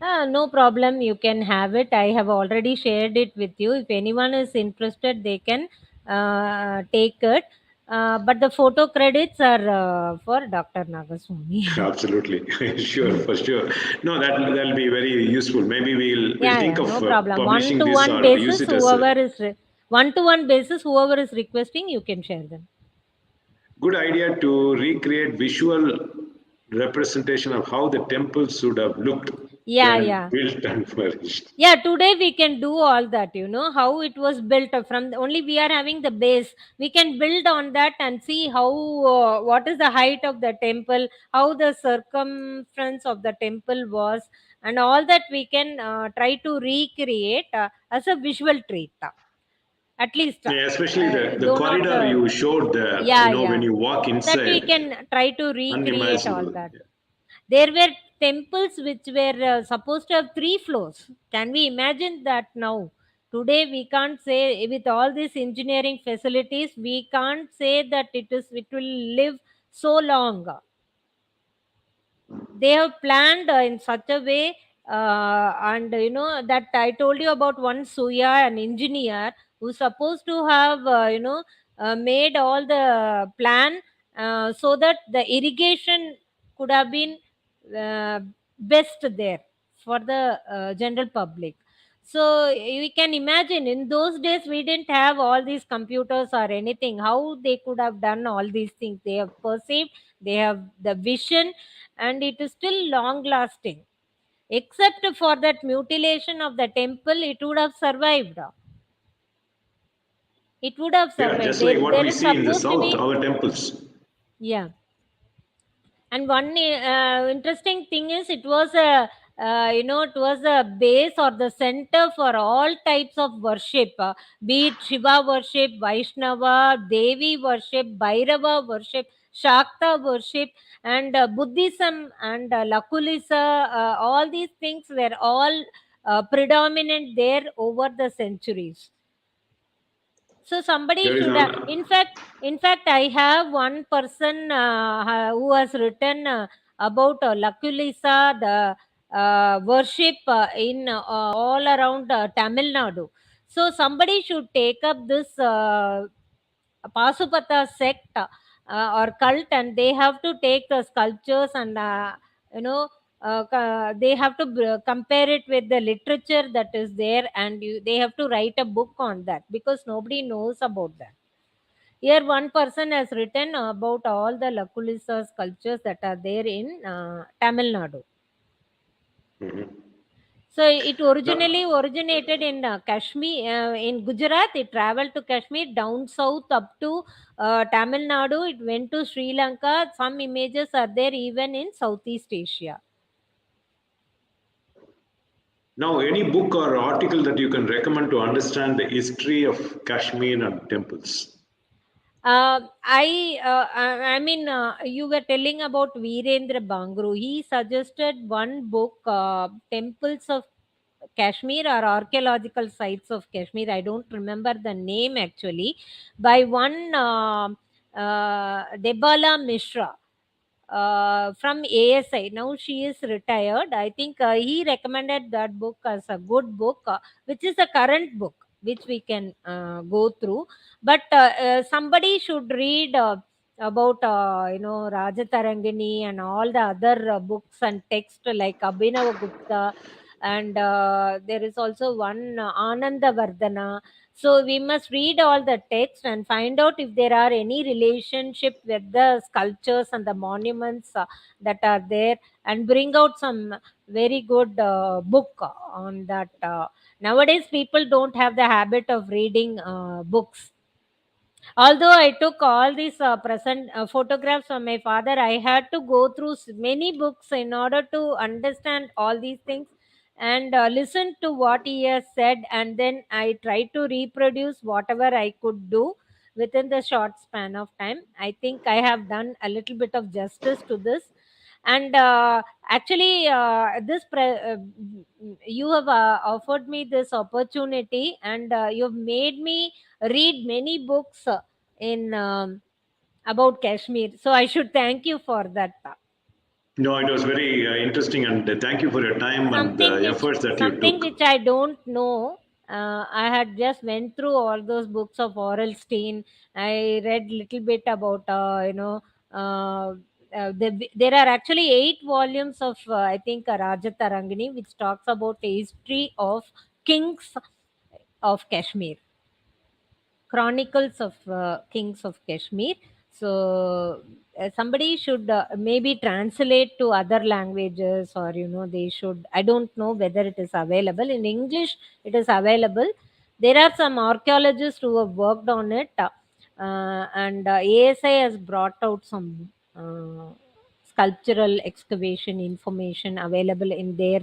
[SPEAKER 3] No problem. You can have it. I have already shared it with you. If anyone is interested, they can take it. But the photo credits are for Dr. Nagaswamy.
[SPEAKER 1] Absolutely, sure, for sure. No, that'll be very useful. Maybe we'll
[SPEAKER 3] Yeah,
[SPEAKER 1] think
[SPEAKER 3] yeah,
[SPEAKER 1] of
[SPEAKER 3] no problem. One
[SPEAKER 1] publishing
[SPEAKER 3] to
[SPEAKER 1] this
[SPEAKER 3] one
[SPEAKER 1] or use
[SPEAKER 3] basis,
[SPEAKER 1] it as a
[SPEAKER 3] whoever is requesting, you can share them.
[SPEAKER 1] good idea to recreate visual representation of how the temples should have looked.
[SPEAKER 3] Yeah,
[SPEAKER 1] then
[SPEAKER 3] yeah.
[SPEAKER 1] built and flourished.
[SPEAKER 3] Yeah, today we can do all that, how it was built from only we are having the base. We can build on that and see how what is the height of the temple, how the circumference of the temple was, and all that we can try to recreate as a visual treat, at least
[SPEAKER 1] Yeah, especially the
[SPEAKER 3] though not
[SPEAKER 1] corridor you showed there,
[SPEAKER 3] yeah,
[SPEAKER 1] when
[SPEAKER 3] yeah,
[SPEAKER 1] you walk
[SPEAKER 3] that we
[SPEAKER 1] inside,
[SPEAKER 3] can try to recreate all
[SPEAKER 1] unimaginable.
[SPEAKER 3] that. There were temples which were supposed to have 3 floors. Can we imagine that now? Today we can't say, with all these engineering facilities, we can't say that it will live so long. They have planned in such a way, and that I told you about one Suya, an engineer who's supposed to have made all the plan so that the irrigation could have been uh, best there for the general public. So we can imagine, in those days we didn't have all these computers or anything, how they could have done all these things. They have perceived, they have the vision, and it is still long lasting. Except for that mutilation of the temple, it would have survived. It would have
[SPEAKER 1] Yeah,
[SPEAKER 3] survived.
[SPEAKER 1] just like what
[SPEAKER 3] There
[SPEAKER 1] we
[SPEAKER 3] is
[SPEAKER 1] see in the
[SPEAKER 3] supposed to
[SPEAKER 1] south,
[SPEAKER 3] be,
[SPEAKER 1] our temples.
[SPEAKER 3] yeah. And one interesting thing is, it was a it was a base or the center for all types of worship, be it Shiva worship, Vaishnava, Devi worship, Bhairava worship, Shakta worship, and Buddhism and Lakulissa. All these things were all predominant there over the centuries. So somebody
[SPEAKER 1] There is
[SPEAKER 3] should
[SPEAKER 1] an
[SPEAKER 3] in fact I have one person who has written about Lakulisa, the worship in all around Tamil Nadu. So somebody should take up this Pasupata sect or cult, and they have to take the sculptures and you know they have to compare it with the literature that is there, and they have to write a book on that, because nobody knows about that. Here one person has written about all the Lakulisa sculptures that are there in Tamil Nadu. So it originally
[SPEAKER 1] no,
[SPEAKER 3] originated in Kashmir, in Gujarat. It traveled to Kashmir, down south up to Tamil Nadu. It went to Sri Lanka. Some images are there even in Southeast Asia.
[SPEAKER 1] now any book or article that you can recommend to understand the history of Kashmir and temples.
[SPEAKER 3] I mean, you were telling about Virendra Bangru. He suggested one book, Temples of Kashmir or Archaeological Sites of Kashmir. I don't remember the name actually, by one Debala Mishra from ASI. Now she is retired. I think he recommended that book as a good book, which is a current book which we can go through. But somebody should read about Rajatarangini and all the other books and text like Abhinav Gupta, and there is also one Ananda Vardhana. So we must read all the text and find out if there are any relationship with the sculptures and the monuments that are there, and bring out some very good book on that. Nowadays people don't have the habit of reading books. Although I took all these present photographs from my father, I had to go through many books in order to understand all these things, and listen to what he has said, and then I tried to reproduce whatever I could do within the short span of time. I think I have done a little bit of justice to this. And actually, you have offered me this opportunity, and you have made me read many books in about Kashmir. So I should thank you for that.
[SPEAKER 1] No, it was very interesting, and thank you for your time and
[SPEAKER 3] Something
[SPEAKER 1] the
[SPEAKER 3] which
[SPEAKER 1] efforts that you
[SPEAKER 3] something
[SPEAKER 1] took.
[SPEAKER 3] which I don't know. I had just went through all those books of Orelstein. I read little bit about Uh, there are actually 8 volumes of I think Rajatarangini, which talks about the history of kings of Kashmir, Chronicles of Kings of Kashmir. So somebody should maybe translate to other languages, or they should. I don't know whether it is available in English. It is available. There are some archaeologists who have worked on it, and ASI has brought out some sculptural excavation information available in their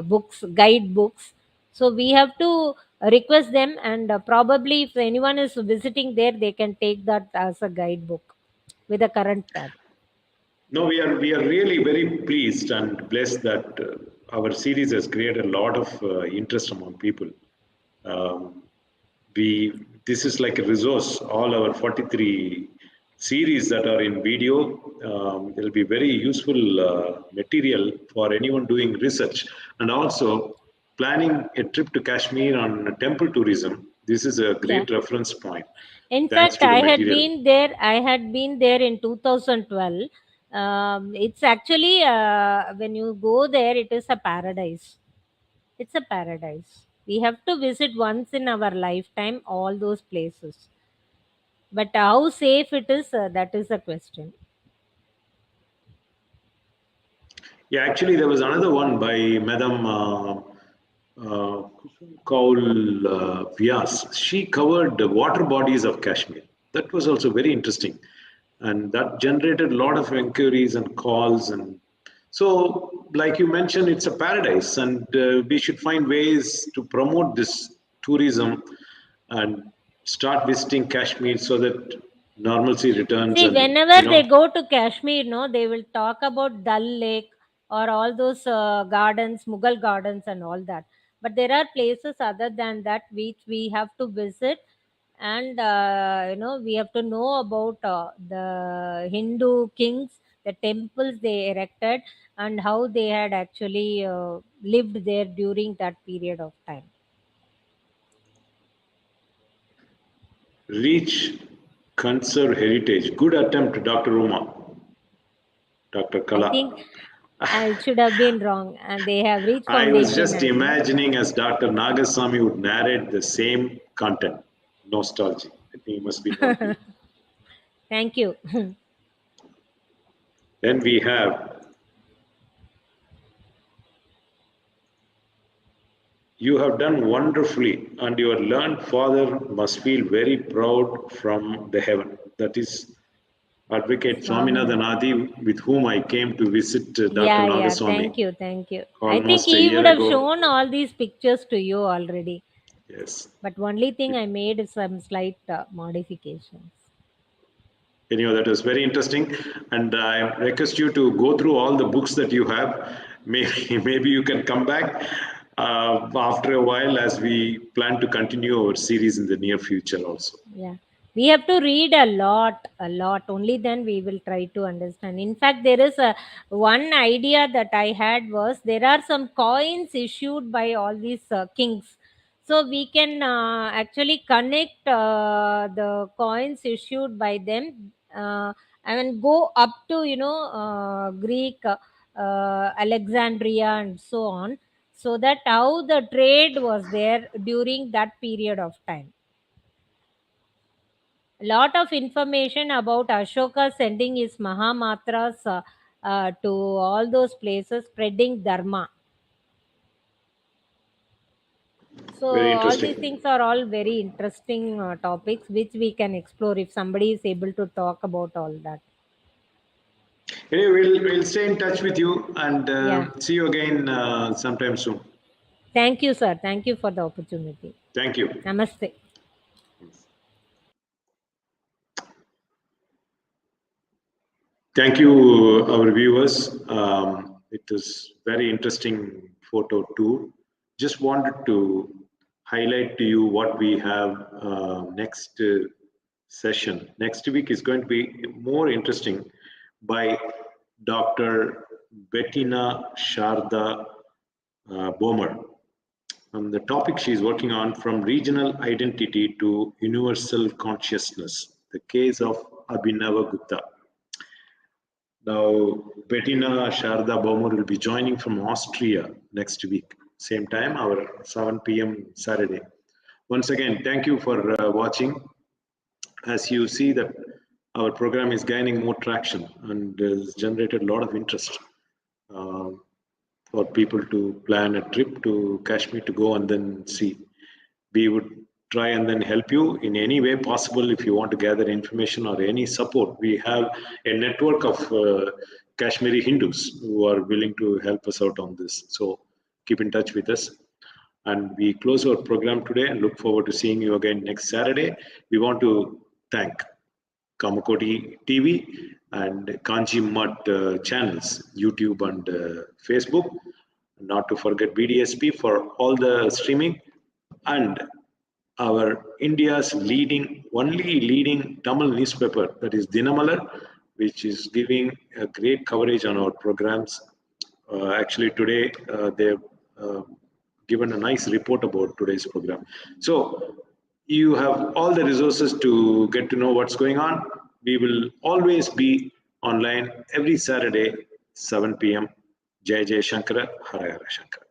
[SPEAKER 3] books, guide books. So we have to request them, and probably if anyone is visiting there, they can take that as a guidebook with the current tab.
[SPEAKER 1] No, we are really very pleased and blessed that our series has created a lot of interest among people. Um, we This is like a resource. All our 43 series that are in video, will be very useful material for anyone doing research, and also planning a trip to Kashmir on temple tourism. This is a
[SPEAKER 3] Yeah.
[SPEAKER 1] great reference point.
[SPEAKER 3] In
[SPEAKER 1] Thanks
[SPEAKER 3] fact,
[SPEAKER 1] to the material.
[SPEAKER 3] I had been there in 2012. It's actually, when you go there, it is a paradise. It's a paradise. We have to visit once in our lifetime all those places. But how safe it is, that is a question.
[SPEAKER 1] Yeah, actually, there was another one by Madam Kaul Vyas. She covered the water bodies of Kashmir. That was also very interesting, and that generated a lot of inquiries and calls. And so, like you mentioned, it's a paradise, and we should find ways to promote this tourism and start visiting Kashmir so that normalcy returns.
[SPEAKER 3] See,
[SPEAKER 1] And
[SPEAKER 3] whenever they go to Kashmir, no, they will talk about Dal Lake or all those gardens, Mughal gardens, and all that. But there are places other than that which we have to visit, and we have to know about the Hindu kings, the temples they erected, and how they had actually lived there during that period of time.
[SPEAKER 1] reach, conserve heritage. Good attempt, Dr. Uma, Dr.
[SPEAKER 3] I
[SPEAKER 1] Kala.
[SPEAKER 3] think I should have been wrong, and they have reached
[SPEAKER 1] I was
[SPEAKER 3] foundation
[SPEAKER 1] just
[SPEAKER 3] as well.
[SPEAKER 1] imagining as Dr. Nagaswamy would narrate the same content. Nostalgia. I think it must be known to you.
[SPEAKER 3] Thank you.
[SPEAKER 1] Then we have, you have done wonderfully, and your learned father must feel very proud from the heaven. That is Advocate Swaminathan
[SPEAKER 3] Swaminathan.
[SPEAKER 1] Adi, with whom I came to visit Dr.
[SPEAKER 3] Yeah, yeah.
[SPEAKER 1] Nagaswamy
[SPEAKER 3] Thank you. Thank you. I think
[SPEAKER 1] almost a
[SPEAKER 3] he
[SPEAKER 1] year
[SPEAKER 3] would have
[SPEAKER 1] ago.
[SPEAKER 3] shown all these pictures to you already.
[SPEAKER 1] Yes.
[SPEAKER 3] But only thing I made is some slight modifications.
[SPEAKER 1] Anyhow, that was very interesting, and I request you to go through all the books that you have. Maybe you can come back after a while, as we plan to continue our series in the near future also.
[SPEAKER 3] Yeah. We have to read a lot, a lot. Only then we will try to understand. In fact, there is a one idea that I had was there are some coins issued by all these kings. So we can actually connect the coins issued by them, and go up to Greek, Alexandria, and so on. So that how the trade was there during that period of time. Lot of information about Ashoka sending his Mahamatras to all those places, spreading Dharma. So
[SPEAKER 1] Very
[SPEAKER 3] all these
[SPEAKER 1] interesting.
[SPEAKER 3] things are all very interesting topics which we can explore if somebody is able to talk about all that.
[SPEAKER 1] Anyway, we'll stay in touch with you, and
[SPEAKER 3] Yeah.
[SPEAKER 1] see you again sometime soon.
[SPEAKER 3] Thank you, sir. Thank you for the opportunity.
[SPEAKER 1] Thank you.
[SPEAKER 3] Namaste.
[SPEAKER 1] Thank you, our viewers. It was very interesting photo tour. Just wanted to highlight to you what we have next session. Next week is going to be more interesting by Dr. Bettina Sharda Bomer. And the topic she's working on, from regional identity to universal consciousness, the case of Abhinava Gupta. Now, Bettina Sharda Baumur will be joining from Austria next week, same time, our 7 p.m. Saturday. Once again, thank you for watching. As you see that our program is gaining more traction and has generated a lot of interest uh, for people to plan a trip to Kashmir to go and then see. We would try and then help you in any way possible if you want to gather information or any support. We have a network of Kashmiri Hindus who are willing to help us out on this. So keep in touch with us. And we close our program today and look forward to seeing you again next Saturday. We want to thank Kamakoti TV and Kanchi Mutt channels, YouTube and Facebook. Not to forget BDSP for all the streaming, and our India's only leading Tamil newspaper, that is Dinamalar, which is giving a great coverage on our programs. Actually, today they've given a nice report about today's program. So you have all the resources to get to know what's going on. We will always be online every Saturday, 7 p.m. Jai Jai Shankara, Hara Hara Shankara.